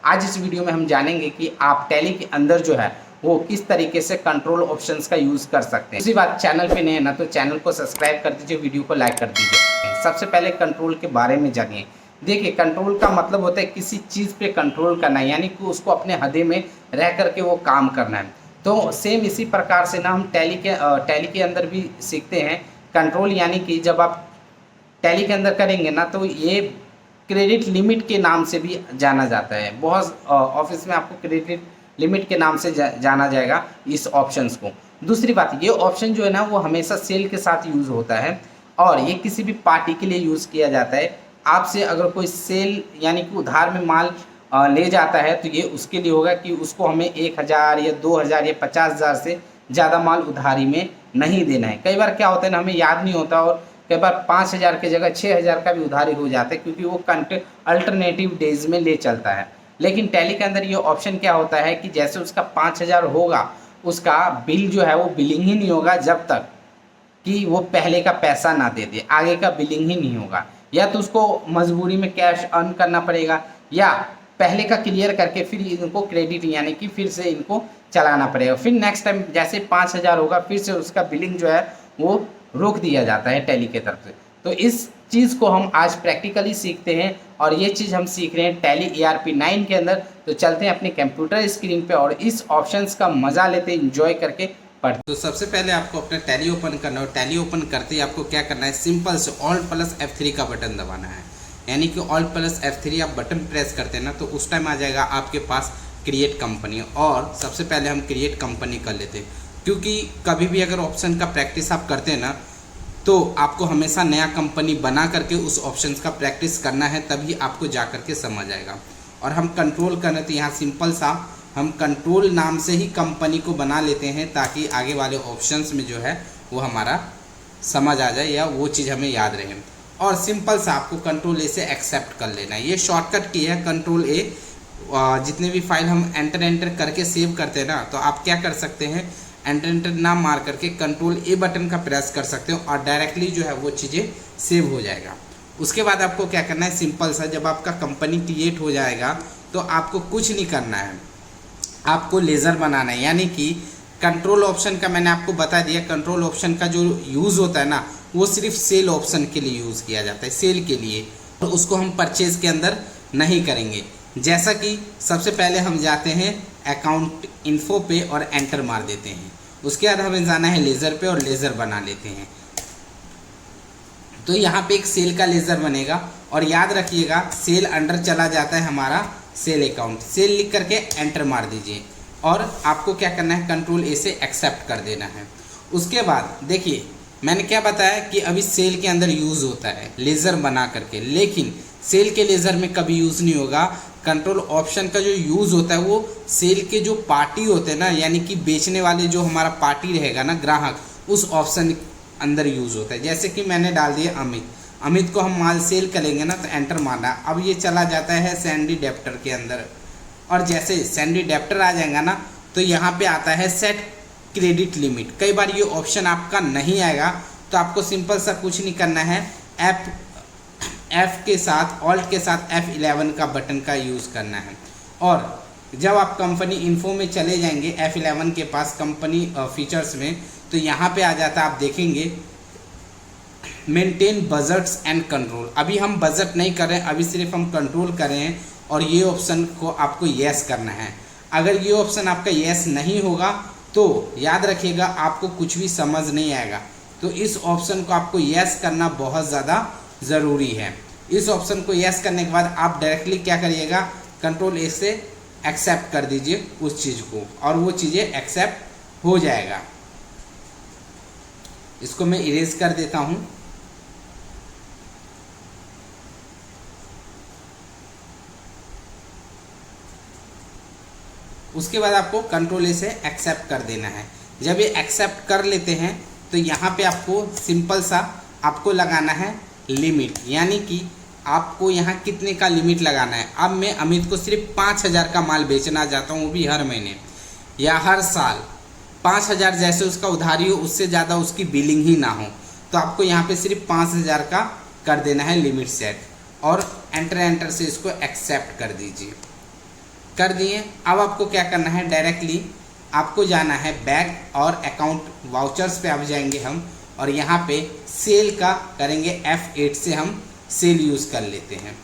आज इस वीडियो में हम जानेंगे कि आप टैली के अंदर जो है वो किस तरीके से कंट्रोल ऑप्शंस का यूज़ कर सकते हैं। दूसरी बात, चैनल पे नए हैं ना तो चैनल को सब्सक्राइब कर दीजिए, वीडियो को लाइक कर दीजिए। सबसे पहले कंट्रोल के बारे में जानिए। देखिए, कंट्रोल का मतलब होता है किसी चीज़ पे कंट्रोल करना, यानी कि उसको अपने हदे में रह करके वो काम करना है। तो सेम इसी प्रकार से ना हम टैली के अंदर भी सीखते हैं कंट्रोल, यानी कि जब आप टैली के अंदर करेंगे ना तो ये क्रेडिट लिमिट के नाम से भी जाना जाता है। बहुत ऑफिस में आपको क्रेडिट लिमिट के नाम से जाना जाएगा इस ऑप्शंस को। दूसरी बात, ये ऑप्शन जो है ना वो हमेशा सेल के साथ यूज़ होता है और ये किसी भी पार्टी के लिए यूज़ किया जाता है। आपसे अगर कोई सेल यानी कि उधार में माल ले जाता है तो ये उसके लिए होगा कि उसको हमें 1000 या 2000 या 50,000 से ज़्यादा माल उधारी में नहीं देना है। कई बार क्या होता है ना, हमें याद नहीं होता और कई बार 5000 की जगह 6000 का भी उधारी हो जाता है, क्योंकि वो अल्टरनेटिव डेज में ले चलता है। लेकिन टैली के अंदर ये ऑप्शन क्या होता है कि जैसे उसका 5000 होगा, उसका बिल जो है वो बिलिंग ही नहीं होगा जब तक कि वो पहले का पैसा ना दे दे। आगे का बिलिंग ही नहीं होगा, या तो उसको मजबूरी में कैश अर्न करना पड़ेगा या पहले का क्लियर करके फिर इनको क्रेडिट यानी कि फिर से इनको चलाना पड़ेगा। फिर नेक्स्ट टाइम जैसे 5000 होगा फिर से उसका बिलिंग जो है वो रोक दिया जाता है टैली के तरफ से। तो इस चीज़ को हम आज प्रैक्टिकली सीखते हैं और ये चीज़ हम सीख रहे हैं टैली ERP 9 के अंदर। तो चलते हैं अपने कंप्यूटर स्क्रीन पे और इस ऑप्शंस का मज़ा लेते हैं, इंजॉय करके पढ़ते। तो सबसे पहले आपको अपना टैली ओपन करना है और टैली ओपन करते ही आपको क्या करना है, सिंपल से Alt+F3 का बटन दबाना है। यानी कि Alt+F3 आप बटन प्रेस करते हैं ना तो उस टाइम आ जाएगा आपके पास क्रिएट कंपनी। और सबसे पहले हम क्रिएट कंपनी कर लेते हैं, क्योंकि कभी भी अगर ऑप्शन का प्रैक्टिस आप करते हैं ना तो आपको हमेशा नया कंपनी बना करके उस ऑप्शन का प्रैक्टिस करना है, तभी आपको जा करके समझ आएगा। और हम कंट्रोल करना, तो यहाँ सिंपल सा हम कंट्रोल नाम से ही कंपनी को बना लेते हैं ताकि आगे वाले ऑप्शंस में जो है वो हमारा समझ आ जाए या वो चीज़ हमें याद रहे। और सिंपल सा आपको कंट्रोल ए से एक्सेप्ट कर लेना है। ये शॉर्टकट की है कंट्रोल ए। जितने भी फाइल हम एंटर करके सेव करते हैं ना तो आप क्या कर सकते हैं, एंटर ना मार करके कंट्रोल ए बटन का प्रेस कर सकते हो और डायरेक्टली जो है वो चीज़ें सेव हो जाएगा। उसके बाद आपको क्या करना है, सिंपल सा जब आपका कंपनी क्रिएट हो जाएगा तो आपको कुछ नहीं करना है, आपको लेज़र बनाना है। यानी कि कंट्रोल ऑप्शन का मैंने आपको बता दिया, कंट्रोल ऑप्शन का जो यूज़ होता है ना वो सिर्फ सेल ऑप्शन के लिए यूज़ किया जाता है, सेल के लिए, और उसको हम परचेज के अंदर नहीं करेंगे। जैसा कि सबसे पहले हम जाते हैं अकाउंट इन्फो पे और एंटर मार देते हैं। उसके बाद हमें जाना है लेज़र पे और लेज़र बना लेते हैं। तो यहाँ पे एक सेल का लेज़र बनेगा और याद रखिएगा सेल अंडर चला जाता है हमारा सेल अकाउंट। सेल लिख करके एंटर मार दीजिए और आपको क्या करना है, कंट्रोल ए से एक्सेप्ट कर देना है। उसके बाद देखिए मैंने क्या बताया कि अभी सेल के अंदर यूज़ होता है लेज़र बना करके, लेकिन सेल के लेज़र में कभी यूज़ नहीं होगा। कंट्रोल ऑप्शन का जो यूज़ होता है वो सेल के जो पार्टी होते हैं ना, यानी कि बेचने वाले जो हमारा पार्टी रहेगा ना, ग्राहक, उस ऑप्शन अंदर यूज़ होता है। जैसे कि मैंने डाल दिया अमित को हम माल सेल करेंगे ना तो एंटर मारना। अब ये चला जाता है सैंडी डेप्टर के अंदर, और जैसे सैंडी डेप्टर आ जाएगा ना तो यहाँ पे आता है सेट क्रेडिट लिमिट। कई बार ये ऑप्शन आपका नहीं आएगा तो आपको सिंपल सा कुछ नहीं करना है, F के साथ ऑल्ट के साथ F11 का बटन का यूज़ करना है। और जब आप कंपनी इन्फो में चले जाएंगे F11 के पास कंपनी फीचर्स में, तो यहाँ पे आ जाता है, आप देखेंगे मेंटेन बजट्स एंड कंट्रोल। अभी हम बजट नहीं कर रहे हैं, अभी सिर्फ हम कंट्रोल कर रहे हैं और ये ऑप्शन को आपको येस करना है। अगर ये ऑप्शन आपका येस नहीं होगा तो याद रखिएगा आपको कुछ भी समझ नहीं आएगा। तो इस ऑप्शन को आपको येस करना बहुत ज़्यादा ज़रूरी है। इस ऑप्शन को येस करने के बाद आप डायरेक्टली क्या करिएगा, कंट्रोल ए से एक्सेप्ट कर दीजिए उस चीज़ को और वो चीज़ें एक्सेप्ट हो जाएगा। इसको मैं इरेज कर देता हूँ। उसके बाद आपको कंट्रोल ए से एक्सेप्ट कर देना है। जब ये एक्सेप्ट कर लेते हैं तो यहाँ पे आपको सिंपल सा आपको लगाना है लिमिट, यानी कि आपको यहाँ कितने का लिमिट लगाना है। अब मैं अमित को सिर्फ 5000 का माल बेचना चाहता हूँ, वो भी हर महीने या हर साल। 5000 जैसे उसका उधारी हो, उससे ज़्यादा उसकी बिलिंग ही ना हो, तो आपको यहाँ पे सिर्फ 5000 का कर देना है लिमिट सेट और एंटर से इसको एक्सेप्ट कर दीजिए। कर दिए। अब आपको क्या करना है, डायरेक्टली आपको जाना है बैक और अकाउंट वाउचर्स पे आप जाएंगे हम, और यहाँ पे सेल का करेंगे F8 से हम सेल यूज़ कर लेते हैं।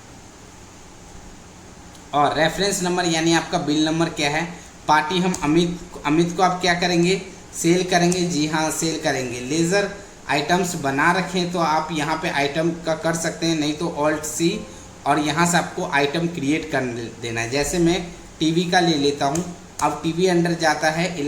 और रेफरेंस नंबर यानी आपका बिल नंबर क्या है, पार्टी हम अमित को आप क्या करेंगे, सेल करेंगे। जी हाँ, सेल करेंगे। लेज़र आइटम्स बना रखें तो आप यहाँ पे आइटम का कर सकते हैं, नहीं तो ऑल्ट C और यहाँ से आपको आइटम क्रिएट कर देना है। जैसे मैं टीवी का ले लेता हूँ। अब टीवी अंडर जाता है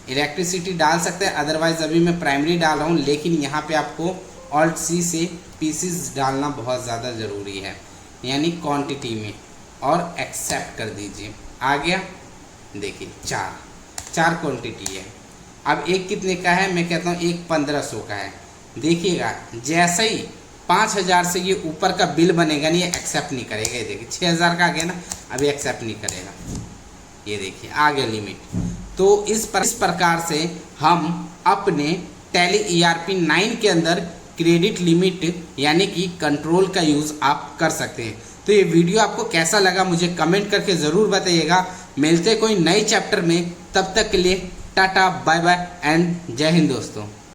इलेक्ट्रिसिटी डाल सकते हैं, अदरवाइज़ अभी मैं प्राइमरी डाल रहा हूँ, लेकिन यहाँ पे आपको ऑल्ट C से पीसीस डालना बहुत ज़्यादा ज़रूरी है, यानी क्वांटिटी में, और एक्सेप्ट कर दीजिए। आ गया, देखिए चार क्वांटिटी है। अब एक कितने का है, मैं कहता हूँ एक 1500 का है। देखिएगा जैसे ही 5000 से ये ऊपर का बिल बनेगा नहीं, ये एक्सेप्ट नहीं करेगा। ये देखिए 6000 का आ गया ना, अभी एक्सेप्ट नहीं करेगा। ये देखिए आ गया लिमिट। तो इस प्रकार से हम अपने टैली ERP 9 के अंदर क्रेडिट लिमिट यानी कि कंट्रोल का यूज़ आप कर सकते हैं। तो ये वीडियो आपको कैसा लगा मुझे कमेंट करके ज़रूर बताइएगा। मिलते कोई नए चैप्टर में, तब तक के लिए टाटा बाय बाय एंड जय हिंद दोस्तों।